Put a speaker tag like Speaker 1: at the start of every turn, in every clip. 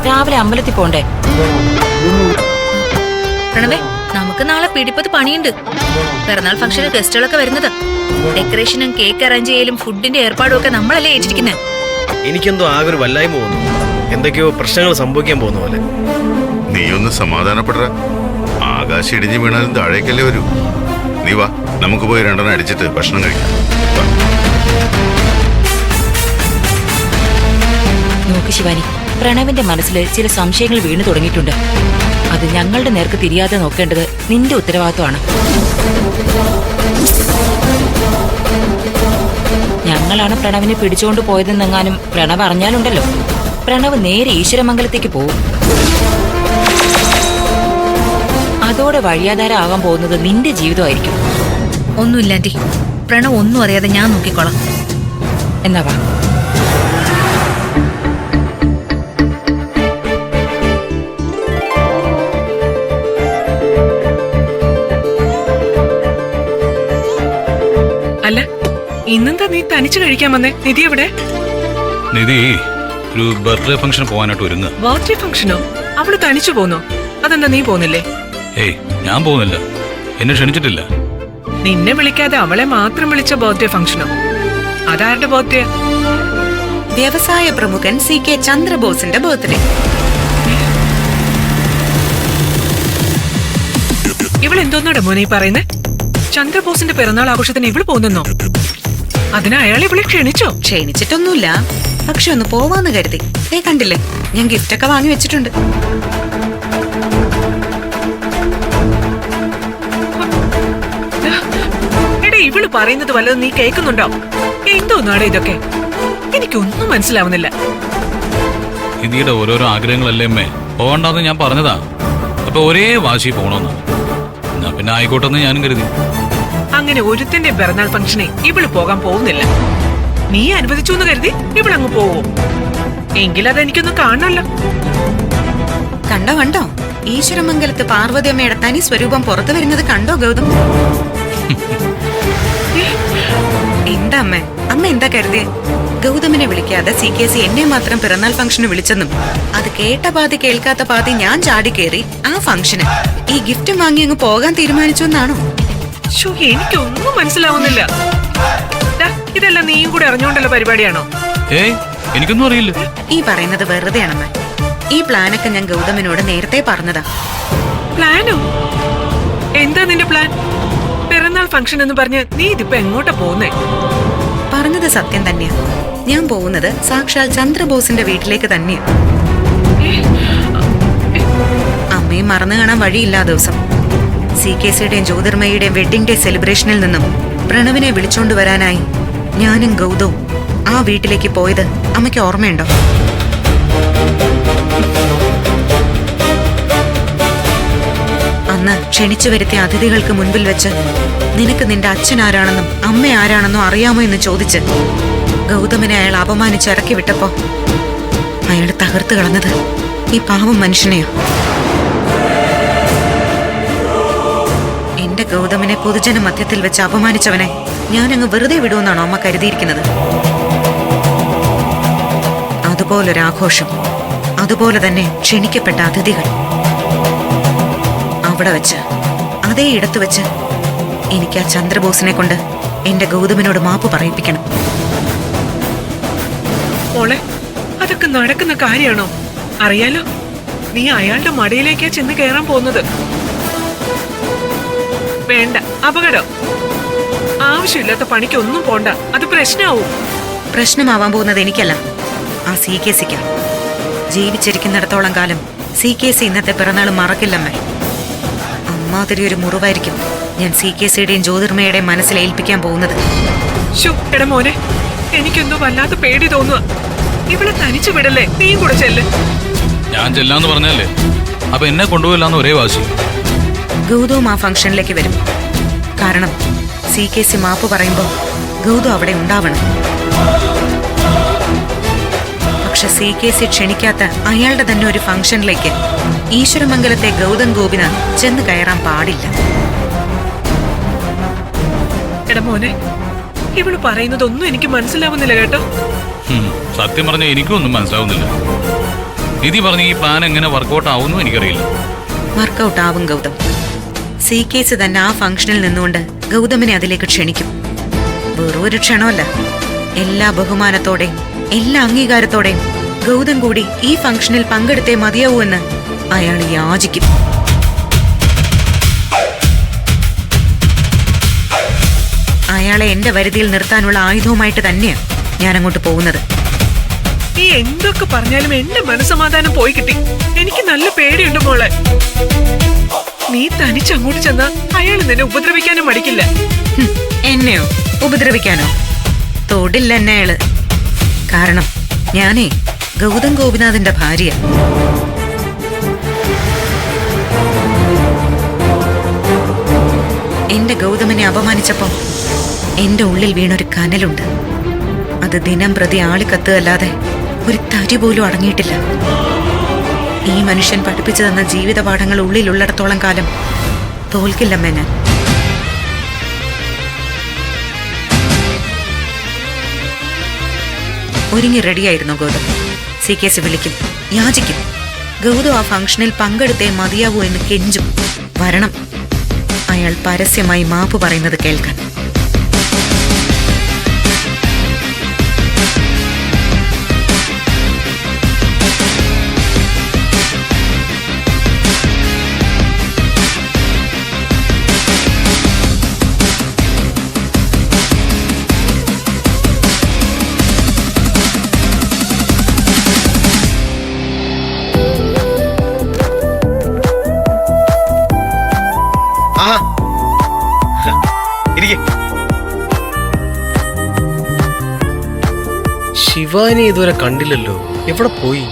Speaker 1: രാവിലെ അമ്പലത്തിൽ പോണ്ടേ?
Speaker 2: പ്രണവേ, നമുക്ക് നാളെ പിടിപ്പത് പണിയുണ്ട്. പിറന്നാൾ ഫംഗ്ഷന് ഗസ്റ്റുകളൊക്കെ വരുന്നത്. ഡെക്കറേഷനും കേക്ക് അറേഞ്ച് ചെയ്യലും ഫുഡിന്റെ ഏർപ്പാടും ഒക്കെ നമ്മളല്ലേ ഏറ്റിരിക്കുന്നത്.
Speaker 3: എനിക്കെന്തോ ആകെ ഒരു വല്ലായ്മ തോന്നുന്നു. എന്തൊക്കെയോ പ്രശ്നങ്ങൾ സംഭവിക്കാൻ പോകുന്ന പോലെ.
Speaker 4: നീ ഒന്ന് സമാധാനപ്പെട. ആകാശം ഇടിഞ്ഞു വീണാലും താഴേക്കല്ലേ വരൂ. നീ വാ, നമുക്ക് പോയി രണ്ടെണ്ണം അടിച്ചിട്ട് ഭക്ഷണം കഴിക്കാം.
Speaker 1: നോക്ക് ശിവാനി, പ്രണവിന്റെ മനസ്സിൽ ചില സംശയങ്ങൾ വീണു തുടങ്ങിയിട്ടുണ്ട്. അത് ഞങ്ങളുടെ നേർക്ക് തിരിയാതെ നോക്കേണ്ടത് നിന്റെ ഉത്തരവാദിത്വമാണ്. ഞങ്ങളാണ് പ്രണവിനെ പിടിച്ചുകൊണ്ട് പോയതെന്നെങ്ങാനും പ്രണവ് അറിഞ്ഞാലുണ്ടല്ലോ, പ്രണവ് നേരെ ഈശ്വരമംഗലത്തേക്ക് പോവും. അതോടെ വഴിയാധാര ആകാൻ പോകുന്നത് നിന്റെ ജീവിതമായിരിക്കും.
Speaker 2: ഒന്നുമില്ല ആന്റി, പ്രണവ് ഒന്നും അറിയാതെ ഞാൻ നോക്കിക്കോളാം.
Speaker 1: എന്നാ വാ.
Speaker 5: അല്ല, ഇന്നെന്താ നീ തനിച്ചു കഴിക്കാൻ വന്നേ? നിധി എവിടെ?
Speaker 6: നിധി ഒരു ബർത്ത്ഡേ ഫംഗ്ഷൻ പോകാനായിട്ട് ഒരുങ്ങുക.
Speaker 5: ബർത്ത്ഡേ ഫംഗ്ഷനോ? അവള് തനിച്ചു പോന്നോ? അതെന്താ നീ പോന്നില്ലേ?
Speaker 6: ഏയ്, ഞാൻ പോകുന്നില്ല. എന്നെ ക്ഷണിച്ചിട്ടില്ല.
Speaker 5: നിന്നെ വിളിക്കാതെ അവളെ മാത്രം വിളിച്ച ബർത്ത്ഡേ ഫംഗ്ഷനോ? അതാരുടെ ബർത്ത്ഡേ?
Speaker 7: വ്യവസായ പ്രമുഖൻ CK ചന്ദ്രബോസിന്റെ ബർത്ത്ഡേ.
Speaker 5: ഇവളെന്തോന്നാടാ മോനെ പറയുന്നേ? ചന്ദ്രബോസിന്റെ പിറന്നാൾ ആഘോഷത്തിന് ഇവള് പോന്നെന്നോ? അതിന് അയാൾ ഇവളെ ക്ഷണിച്ചോ?
Speaker 7: ക്ഷണിച്ചിട്ടൊന്നുമില്ല, പക്ഷെ ഒന്ന് പോവാന്ന് കരുതി. കണ്ടില്ലേ, ഞാൻ ഗിഫ്റ്റ് ഒക്കെ വാങ്ങി വെച്ചിട്ടുണ്ട്.
Speaker 5: എടേ, ഇവള് പറയുന്നത് വല്ലതും നീ കേൾക്കുന്നുണ്ടോ? എന്തോന്നാടെ ഇതൊക്കെ? എനിക്കൊന്നും മനസ്സിലാവുന്നില്ല.
Speaker 6: നിധിയുടെ ഓരോരോ ആഗ്രഹങ്ങളല്ലേ അമ്മേ. പോകണ്ടെന്ന് ഞാൻ പറഞ്ഞതാ. അപ്പൊ ഒരേ വാശി പോകണമെന്ന്. എന്നാ പിന്നെ ആയിക്കോട്ടെന്ന് ഞാനും കരുതി.
Speaker 5: അങ്ങനെ ഒരുത്തന്റെ പിറന്നാൾ ഫംഗ്ഷനെ ഇവള് പോകാൻ പോകുന്നില്ല. നീ അനുവദിച്ചു എന്ന് കരുതി ഇവളങ്ങ് പോവോ? എങ്കിലതെനിക്കൊന്ന് കാണണല്ലോ.
Speaker 7: കണ്ടോ ഈശ്വരമംഗലത്ത് പാർവതിയമ്മയുടെ തനി സ്വരൂപം പുറത്തു വരുന്നത് കണ്ടോ ഗൗതം? എന്താ അമ്മ എന്താ കരുതിയേ? ഗൗതമിനെ വിളിക്കാതെ CKC എന്നെ മാത്രം പിറന്നാൾ ഫംഗ്ഷന് വിളിച്ചെന്നും അത് കേട്ട പാതി കേൾക്കാത്ത പാതി ഞാൻ ചാടി കയറി ആ ഫംഗ്ഷന് ഈ ഗിഫ്റ്റ് വാങ്ങി അങ്ങ് പോകാൻ തീരുമാനിച്ചു എന്നാണോ?
Speaker 5: എനിക്കൊന്നും മനസ്സിലാവുന്നില്ല. ഇതെല്ലാം നീയും കൂടെ അറിഞ്ഞോണ്ടുള്ള പരിപാടിയാണോ?
Speaker 6: ഏയ്, എനിക്കൊന്നും അറിയില്ല.
Speaker 7: ഈ പറയുന്നത് വെറുതെയാണമ്മ. ഈ പ്ലാനൊക്കെ ഞാൻ ഗൗതമിനോട് നേരത്തെ പറഞ്ഞതാ.
Speaker 5: പ്ലാനോ? എന്താ നിന്റെ പ്ലാൻ? പിറന്നാൾ ഫംഗ്ഷൻ എന്ന് പറഞ്ഞ് നീ ഇതിപ്പോ എങ്ങോട്ടാ പോകുന്നേ?
Speaker 7: പറഞ്ഞത് സത്യം തന്നെയാ. ഞാൻ പോകുന്നത് സാക്ഷാൽ ചന്ദ്രബോസിന്റെ വീട്ടിലേക്ക് തന്നെയാ. അമ്മയും മറന്നു കാണാൻ വഴിയില്ല. ദിവസം CKCയുടെയും ജ്യോതിർമയുടെയും വെഡിങ് ഡേ സെലിബ്രേഷനിൽ നിന്നും പ്രണവിനെ വിളിച്ചോണ്ട് വരാനായി ഞാനും ഗൗതവും ആ വീട്ടിലേക്ക് പോയത് അമ്മയ്ക്ക് ഓർമ്മയുണ്ടോ? അന്ന് ക്ഷണിച്ചു വരുത്തിയ അതിഥികൾക്ക് മുൻപിൽ വെച്ച് നിനക്ക് നിന്റെ അച്ഛൻ ആരാണെന്നും അമ്മ ആരാണെന്നും അറിയാമോ എന്ന് ചോദിച്ച് ഗൗതമിനെ അയാൾ അപമാനിച്ച് ഇറക്കി വിട്ടപ്പോ അയാൾ തകർത്ത് കളഞ്ഞത് ഈ പാവം മനുഷ്യനെയോ? എന്റെ ഗൗതമിനെ പൊതുജന മധ്യത്തിൽ വെച്ച് അപമാനിച്ചവനെ ഞാനങ്ങ് വെറുതെ വിടുമെന്നാണോ അമ്മ കരുതിയിരിക്കുന്നത്? അതുപോലൊരാഘോഷം, അതുപോലെ തന്നെ ക്ഷണിക്കപ്പെട്ട അതിഥികൾ, അവിടെ വെച്ച് അതേ ഇടത്ത് വെച്ച് എനിക്ക് ആ ചന്ദ്രബോസിനെ കൊണ്ട് എന്റെ ഗൗതമിനോട് മാപ്പ് പറയിപ്പിക്കണം.
Speaker 5: മോളെ, അതൊക്കെ നടക്കുന്ന കാര്യമാണോ? അറിയാലോ, നീ അയാളുടെ മടിയിലേക്കാ ചെന്ന് കയറാൻ പോകുന്നത്. വേണ്ട, അപകടം. ആവശ്യമില്ലാത്ത പണിക്കൊന്നും പോണ്ട, അത് പ്രശ്നമാവും.
Speaker 7: പ്രശ്നമാവാൻ പോകുന്നത് എനിക്കല്ല, ആ CKCക്കാ. ജീവിച്ചിരിക്കുന്നിടത്തോളം കാലം CKC ഇന്നത്തെ പിറന്നാൾ മറക്കില്ലമ്മേ. അമ്മാതിരി ഒരു മുറിവായിരിക്കും ഞാൻ CKCയുടെയും ജ്യോതിർമയുടെയും മനസ്സിൽ ഏൽപ്പിക്കാൻ പോകുന്നത്.
Speaker 5: എടാ മോനെ, എനിക്കെന്തോ വല്ലാത്ത പേടി തോന്നുക. ഇവിടെ തനിച്ചു വിടല്ലേ, നീയും കൂടെ ചെല്ല്.
Speaker 6: ഞാൻ ചെല്ലാന്ന് പറഞ്ഞല്ലേ, അപ്പൊ എന്നെ കൊണ്ടുപോയില്ലാന്ന് ഒരേ വാശി.
Speaker 7: ഗൗതവും ആ ഫംഗ്ഷനിലേക്ക് വരും. കാരണം CKC മാപ്പ് പറയുമ്പോൾ ഗൗതം അവിടെ ഉണ്ടാവണം. പക്ഷെ CKC ക്ഷണിക്കാത്ത അയാളുടെ തന്നെ ഒരു ഫംഗ്ഷനിലേക്ക് ഈശ്വരമംഗലത്തെ ഗൗതം ഗോപിനാഥ് ചെന്ന് കയറാൻ പാടില്ല.
Speaker 5: എടാ മോനെ, ഇവള് പറയുന്നതൊന്നും എനിക്ക് മനസ്സിലാവുന്നില്ല കേട്ടോ.
Speaker 6: സത്യം പറഞ്ഞ എനിക്കും ഒന്നും മനസ്സിലാവുന്നില്ല. നിധി പറഞ്ഞ ഈ പ്ലാൻ എങ്ങനെ വർക്കൗട്ട് ആവുമെന്നും എനിക്കറിയില്ല.
Speaker 7: വർക്കൗട്ട് ആവും ഗൗതം. CKC തന്നെ ആ ഫംഗ്ഷനിൽ നിന്നുകൊണ്ട് ഗൗതമിനെ അതിലേക്ക് ക്ഷണിക്കും. വെറും ഒരു ക്ഷണമല്ല, എല്ലാ ബഹുമാനത്തോടെയും എല്ലാ അംഗീകാരത്തോടെയും ഗൗതം കൂടി ഈ ഫംഗ്ഷനിൽ പങ്കെടുത്തേ മതിയാവൂ എന്ന് അയാൾ യാചിക്കും. അയാളെ എന്റെ വരുതിയിൽ നിർത്താനുള്ള ആയുധവുമായിട്ട് തന്നെയാണ് ഞാൻ അങ്ങോട്ട് പോകുന്നത്.
Speaker 5: നീ എന്തൊക്കെ പറഞ്ഞാലും എന്റെ മനസ്സമാധാനം പോയി കിട്ടി. എനിക്ക് നല്ല പേടിയുണ്ട് മോളെ. നീ തനിച്ചങ്ങോട്ട് ചെന്നാ അയാൾ നിന്നെ ഉപദ്രവിക്കാനും മടിക്കില്ല.
Speaker 7: എന്നെയോ ഉപദ്രവിക്കാനോ? തൊടില്ല എന്നെ അയാള്. കാരണം ഞാനേ ഗൗതം ഗോപിനാഥിന്റെ ഭാര്യ. എന്റെ ഗൗതമനെ അപമാനിച്ചപ്പോ എന്റെ ഉള്ളിൽ വീണൊരു കനലുണ്ട്. അത് ദിനം പ്രതി ആളിക്കത്തുകല്ലാതെ ഒരു തരി പോലും അടങ്ങിയിട്ടില്ല. ഈ മനുഷ്യൻ പഠിപ്പിച്ചു തന്ന ജീവിത പാഠങ്ങൾ ഉള്ളിലുള്ളിടത്തോളം കാലം തോൽക്കില്ലമ്മേ ഞാൻ. ഒരുങ്ങി റെഡിയായിരുന്നു ഗൗതം. CKC വിളിക്കും, യാചിക്കും. ഗൗതം ആ ഫംഗ്ഷനിൽ പങ്കെടുത്തേ മതിയാവൂ എന്ന് കെഞ്ചും. വരണം, അയാൾ പരസ്യമായി മാപ്പ് പറയുന്നത് കേൾക്കാൻ.
Speaker 3: ആഹാ, ഇരിക്കെ. ശിവാനി ഇതുവരെ കണ്ടില്ലല്ലോ, എവിടെ പോയി?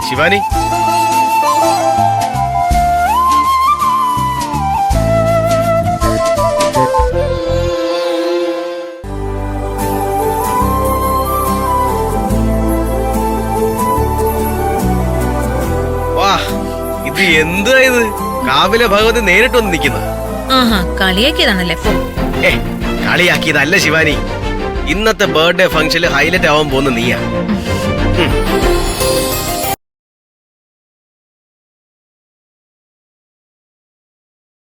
Speaker 3: ശിവാനി, വാ, ഇത് എന്താ ഇത്? കാവിലെ ഭഗവതി നേരിട്ട് വന്ന് നിൽക്കുന്ന.
Speaker 2: ആഹാ, കളിയാക്കിയതാണല്ലേ.
Speaker 3: കളിയാക്കിയതല്ല ശിവാനി, ഇന്നത്തെ ബർത്ത്ഡേ ഫംഗ്ഷനിൽ ഹൈലൈറ്റ് ആവാൻ പോകുന്ന നീയാ.